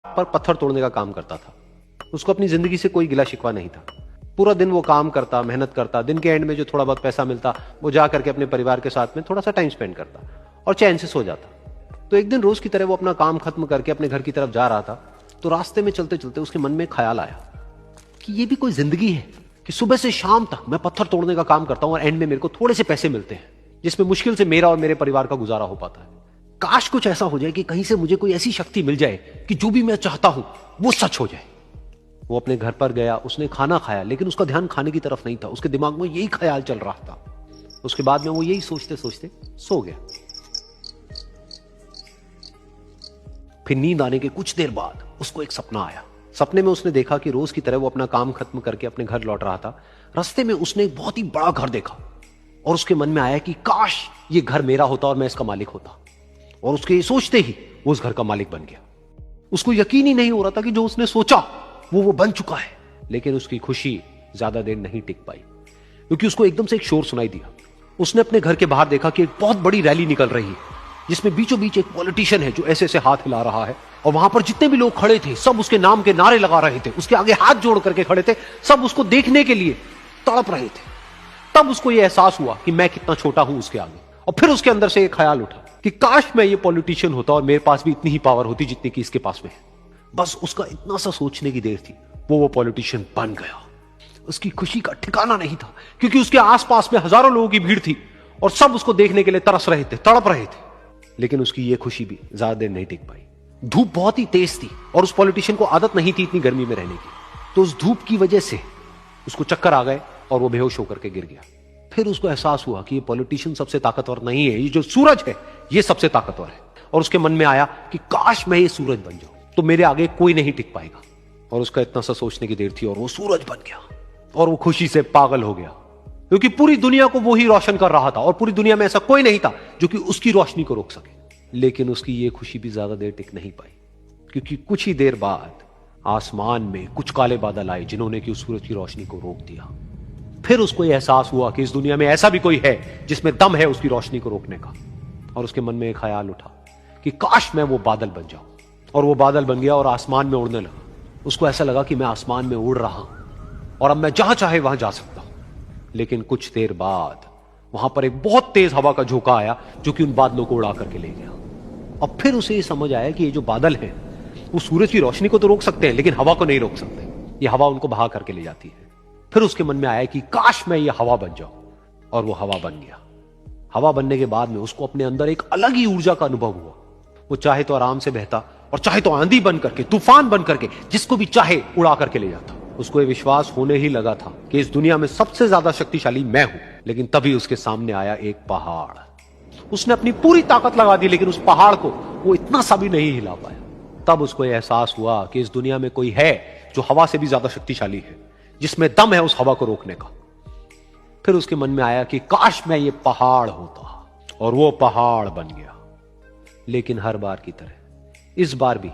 पर पत्थर तोड़ने का काम करता था। उसको अपनी जिंदगी से कोई गिला शिकवा नहीं था। पूरा दिन वो काम करता, मेहनत करता, दिन के एंड में जो थोड़ा बहुत पैसा मिलता वो जा करके अपने परिवार के साथ में थोड़ा सा टाइम स्पेंड करता और चैन से सो जाता। तो एक दिन रोज की तरह वो अपना काम खत्म करके अपने घर की तरफ जा रहा था, तो रास्ते में चलते चलते उसके मन में ख्याल आया कि ये भी कोई जिंदगी है कि सुबह से शाम तक मैं पत्थर तोड़ने का काम करता हूं और एंड में मेरे को थोड़े से पैसे मिलते हैं जिसमें मुश्किल से मेरा और मेरे परिवार का गुजारा हो पाता है। काश कुछ ऐसा हो जाए कि कहीं से मुझे कोई ऐसी शक्ति मिल जाए कि जो भी मैं चाहता हूं वो सच हो जाए। वो अपने घर पर गया, उसने खाना खाया, लेकिन उसका ध्यान खाने की तरफ नहीं था। उसके दिमाग में यही ख्याल चल रहा था। उसके बाद में वो यही सोचते सोचते सो गया। फिर नींद आने के कुछ देर बाद उसको एक सपना आया। सपने में उसने देखा कि रोज की तरह वो अपना काम खत्म करके अपने घर लौट रहा था। रास्ते में उसने एक बहुत ही बड़ा घर देखा और उसके मन में आया कि काश ये घर मेरा होता और मैं इसका मालिक होता। और उसके सोचते ही वो उस घर का मालिक बन गया। उसको यकीन ही नहीं हो रहा था कि जो उसने सोचा वो बन चुका है। लेकिन उसकी खुशी ज्यादा देर नहीं टिक पाई, क्योंकि उसको एकदम से एक शोर सुनाई दिया। उसने अपने घर के बाहर देखा कि एक बहुत बड़ी रैली निकल रही है जिसमें बीचों बीच एक पॉलिटिशियन है जो ऐसे ऐसे हाथ हिला रहा है, और वहां पर जितने भी लोग खड़े थे सब उसके नाम के नारे लगा रहे थे, उसके आगे हाथ जोड़ करके खड़े थे, सब उसको देखने के लिए तड़प रहे थे। तब उसको यह एहसास हुआ कि मैं कितना छोटा हूं उसके आगे। और फिर उसके अंदर से एक ख्याल उठा कि काश मैं ये पॉलिटिशियन होता और मेरे पास भी इतनी ही पावर होती जितनी कि इसके पास में है। बस उसका इतना सा सोचने की देर थी, वो पॉलिटिशियन बन गया। उसकी खुशी का ठिकाना नहीं था, क्योंकि उसके आसपास में हजारों लोगों की भीड़ थी और सब उसको देखने के लिए तरस रहे थे, तड़प रहे थे। लेकिन उसकी ये खुशी भी ज्यादा देर नहीं टिक पाई। धूप बहुत ही तेज थी और उस पॉलिटिशियन को आदत नहीं थी इतनी गर्मी में रहने की। तो उस धूप की वजह से उसको चक्कर आ गए और वो बेहोश होकर के गिर गया। फिर उसको एहसास हुआ कि ये पॉलिटिशियन सबसे ताकतवर नहीं है, ये जो सूरज है ये सबसे ताकतवर है। और उसके मन में आया कि काश मैं ये सूरज बन जाऊं तो मेरे आगे कोई नहीं टिक पाएगा। और उसका इतना सा सोचने की देर थी और वो सूरज बन गया। और वो खुशी से पागल हो गया, क्योंकि पूरी दुनिया को वो ही रोशन कर रहा था और पूरी दुनिया में ऐसा कोई नहीं था जो कि उसकी रोशनी को रोक सके। लेकिन उसकी ये खुशी भी ज्यादा देर टिक नहीं पाई, क्योंकि कुछ ही देर बाद आसमान में कुछ काले बादल आए जिन्होंने कि उस सूरज की रोशनी को रोक दिया। फिर उसको यह एहसास हुआ कि इस दुनिया में ऐसा भी कोई है जिसमें दम है उसकी रोशनी को रोकने का। और उसके मन में एक ख्याल उठा कि काश मैं वो बादल बन जाऊं। और वो बादल बन गया और आसमान में उड़ने लगा। उसको ऐसा लगा कि मैं आसमान में उड़ रहा हूं और अब मैं जहां चाहे वहां जा सकता हूं। लेकिन कुछ देर बाद वहां पर एक बहुत तेज हवा का झोंका आया जो कि उन बादलों को उड़ा करके ले गया। और फिर उसे ये समझ आया कि ये जो बादल हैं वो सूरज की रोशनी को तो रोक सकते हैं लेकिन हवा को नहीं रोक सकते। ये हवा उनको बहा करके ले जाती है। फिर उसके मन में आया कि काश मैं ये हवा बन जाऊं, और वो हवा बन गया। हवा बनने के बाद में उसको अपने अंदर एक अलग ही ऊर्जा का अनुभव हुआ। वो चाहे तो आराम से बहता और चाहे तो आंधी बन करके, तूफान बन करके, जिसको भी चाहे उड़ा करके ले जाता। उसको ये विश्वास होने ही लगा था कि इस दुनिया में सबसे ज्यादा शक्तिशाली मैं हूं। लेकिन तभी उसके सामने आया एक पहाड़। उसने अपनी पूरी ताकत लगा दी लेकिन उस पहाड़ को वो इतना सा भी नहीं हिला पाया। तब उसको यह एहसास हुआ कि इस दुनिया में कोई है जो हवा से भी ज्यादा शक्तिशाली है, जिसमें दम है उस हवा को रोकने का। फिर उसके मन में आया कि काश मैं ये पहाड़ होता, और वो पहाड़ बन गया। लेकिन हर बार की तरह इस बार भी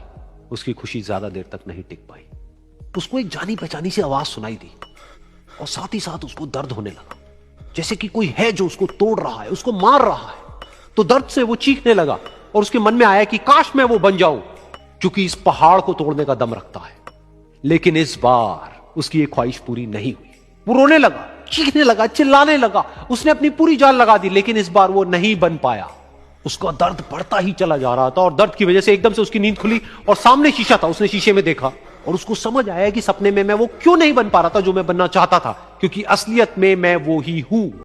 उसकी खुशी ज्यादा देर तक नहीं टिक पाई। उसको एक जानी पहचानी सी आवाज सुनाई दी और साथ ही साथ उसको दर्द होने लगा, जैसे कि कोई है जो उसको तोड़ रहा है, उसको मार रहा है। तो दर्द से वो चीखने लगा और उसके मन में आया कि काश मैं वो बन जाऊं क्योंकि इस पहाड़ को तोड़ने का दम रखता है। लेकिन इस बार उसकी एक ख्वाहिश पूरी नहीं हुई। वो रोने लगा, चीखने लगा, चिल्लाने लगा। उसने अपनी पूरी जान लगा दी लेकिन इस बार वो नहीं बन पाया। उसका दर्द बढ़ता ही चला जा रहा था और दर्द की वजह से एकदम से उसकी नींद खुली और सामने शीशा था। उसने शीशे में देखा और उसको समझ आया कि सपने में मैं वो क्यों नहीं बन पा रहा था जो मैं बनना चाहता था, क्योंकि असलियत में मैं वो ही हूं।